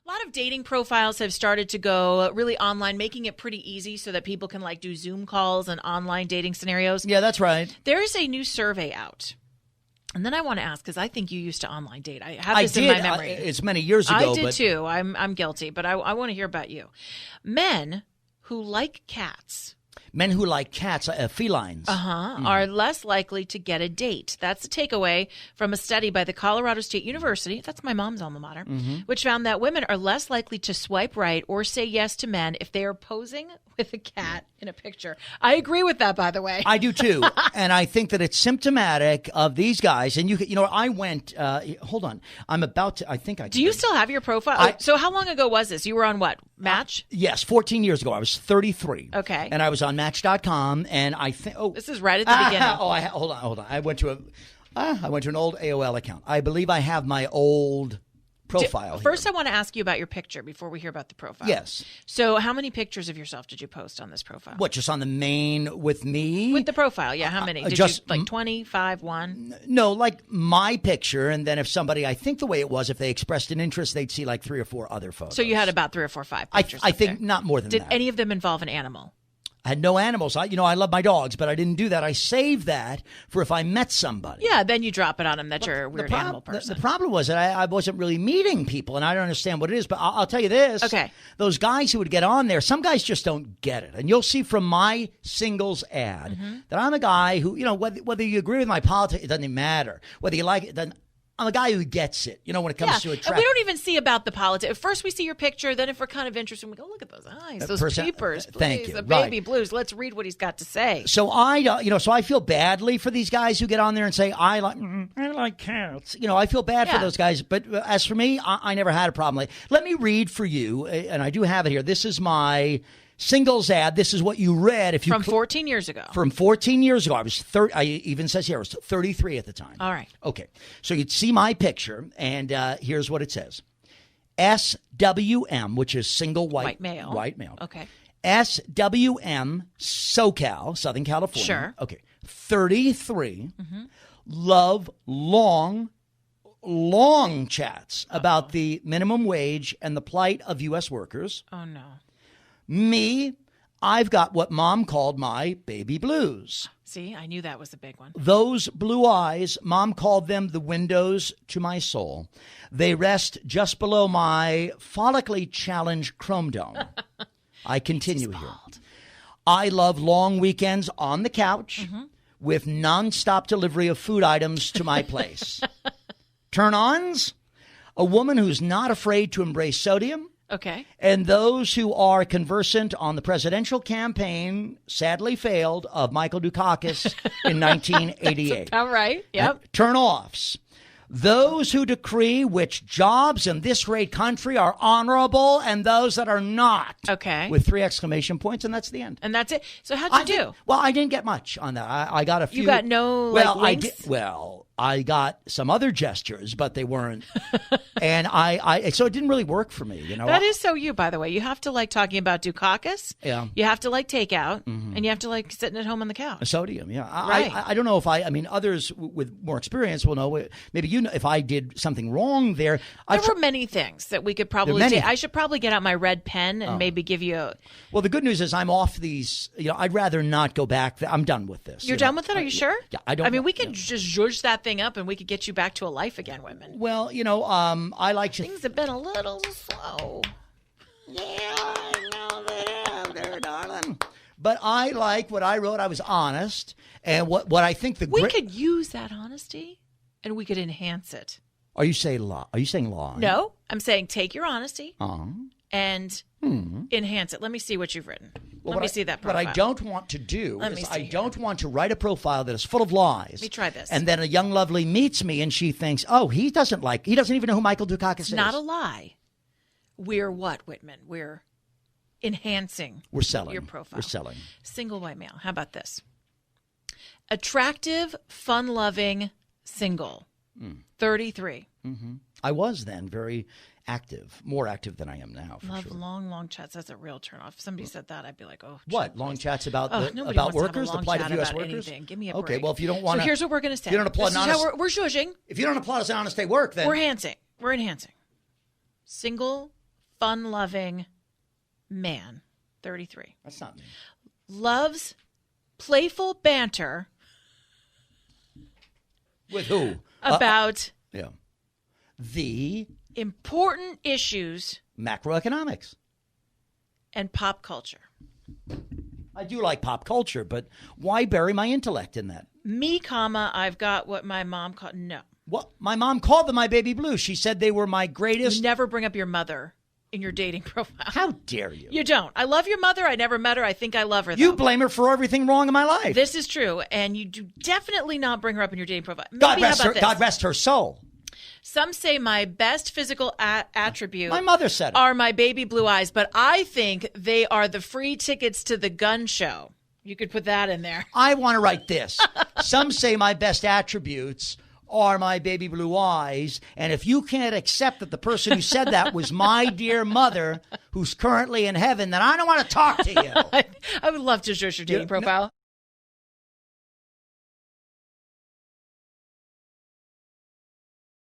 A lot of dating profiles have started to go really online, making it pretty easy so that people can do Zoom calls and online dating scenarios. Yeah, that's right. There's a new survey out. And then I want to ask, because I think you used to online date. I have this in my memory. It's many years ago. I did too. I'm guilty, but I want to hear about you. Men who like cats. Men who like cats, felines. Are less likely to get a date. That's a takeaway from a study by the Colorado State University, that's my mom's alma mater, which found that women are less likely to swipe right or say yes to men if they are posing with a cat in a picture. I agree with that, by the way. I do too. And I think that it's symptomatic of these guys. And I went, hold on. I'm about to, I think I do. You still have your profile? So how long ago was this? You were on what? Match? Yes, 14 years ago. I was 33. Okay. And I was on Match.com, and I think, this is right at the beginning. Hold on. I went to an old AOL account. I believe I have my old profile. First, I want to ask you about your picture before we hear about the profile. Yes. So how many pictures of yourself did you post on this profile? What, just on the main with me? With the profile, yeah. How many? Did you 25, 1? No, like my picture, and then if somebody, I think the way it was, if they expressed an interest, they'd see 3 or 4 other photos. So you had about 3 or 4, 5 pictures. I think not more than that. Did any of them involve an animal? I had no animals. I love my dogs, but I didn't do that. I saved that for if I met somebody. Yeah, then you drop it on them that you're a weird animal person. The problem was that I wasn't really meeting people, and I don't understand what it is. But I'll tell you this. Okay. Those guys who would get on there, some guys just don't get it. And you'll see from my singles ad that I'm a guy who, whether you agree with my politics, it doesn't even matter. Whether you like it, doesn't. I'm a guy who gets it, when it comes to attract. And we don't even see about the politics. First, we see your picture. Then, if we're kind of interested, we go, look at those eyes, those peepers. Thank you. The baby blues. Let's read what he's got to say. So so I feel badly for these guys who get on there and say, I like cats. I feel bad for those guys. But as for me, I never had a problem. Let me read for you, and I do have it here. This is my singles ad. This is what you read. From 14 years ago. From 14 years ago. I was 30. I even says here I was 33 at the time. All right. Okay. So you'd see my picture, and here's what it says. SWM, which is single white male. White male. Okay. SWM, SoCal, Southern California. Sure. Okay. 33. Love long chats about the minimum wage and the plight of U.S. workers. Oh, no. Me, I've got what Mom called my baby blues. See, I knew that was a big one. Those blue eyes, Mom called them the windows to my soul. They rest just below my follically challenged chrome dome. I continue here. I love long weekends on the couch with nonstop delivery of food items to my place. Turn-ons, a woman who's not afraid to embrace sodium. Okay. And those who are conversant on the presidential campaign, sadly failed, of Michael Dukakis in 1988. That's about right. Yep. Turn-offs. Those who decree which jobs in this great country are honorable and those that are not. Okay. With 3 exclamation points, and that's the end. And that's it. So how'd you do? I didn't get much on that. I got a few. You got no links? I got some other gestures, but they weren't. And so it didn't really work for me, That is so you, by the way. You have to like talking about Dukakis. Yeah. You have to like takeout, and you have to like sitting at home on the couch. Sodium, yeah. Right. I don't know if others with more experience will know. Maybe if I did something wrong there. There were many things that we could probably do. I should probably get out my red pen and maybe give you a... Well, the good news is I'm off these. I'd rather not go back. I'm done with this. You're done with it? Are you sure? Yeah, I don't. I mean, we could just zhuzh that thing up and we could get you back to a life again, Whitman. Well, I like to... Things have been a little slow. Yeah, I know they have, darling. But I like what I wrote. I was honest. And what I think we could use that honesty and we could enhance it. Are you saying lie? No, I'm saying take your honesty and enhance it. Let me see what you've written. Let me see that profile. What I don't want to do is I don't want to write a profile that is full of lies. Let me try this. And then a young lovely meets me and she thinks, he doesn't even know who Michael Dukakis is. It's not a lie. We're what, Whitman? We're enhancing your profile. We're selling. Single white male. How about this? Attractive, fun-loving, single. 33. I was then very active, more active than I am now. Love long chats. That's a real turnoff. If somebody said that, I'd be like, oh. What? Long chats about workers, the plight of U.S. workers? Anything. Give me a break. Okay, well, if you don't want to. So here's what we're going to say. If you don't applaud we're zhuzhing. If you don't applaud us on honest day work, then. We're enhancing. Single, fun-loving man, 33. That's not me. Loves playful banter. With who? About the important issues macroeconomics and pop culture. I do like pop culture, but why bury my intellect in that? Me, I've got what my mom called. No. What? My mom called them my baby blue. She said they were my greatest. You never bring up your mother in your dating profile. How dare you? You don't. I love your mother. I never met her. I think I love her, though. You blame her for everything wrong in my life. This is true. And you do definitely not bring her up in your dating profile. Maybe, God rest her soul. Some say my best physical attribute my mother said it. Are my baby blue eyes, but I think they are the free tickets to the gun show. You could put that in there. I want to write this. Some say my best attributes are my baby blue eyes. And if you can't accept that the person who said that was my dear mother, who's currently in heaven, then I don't want to talk to you. I would love to search your dating profile.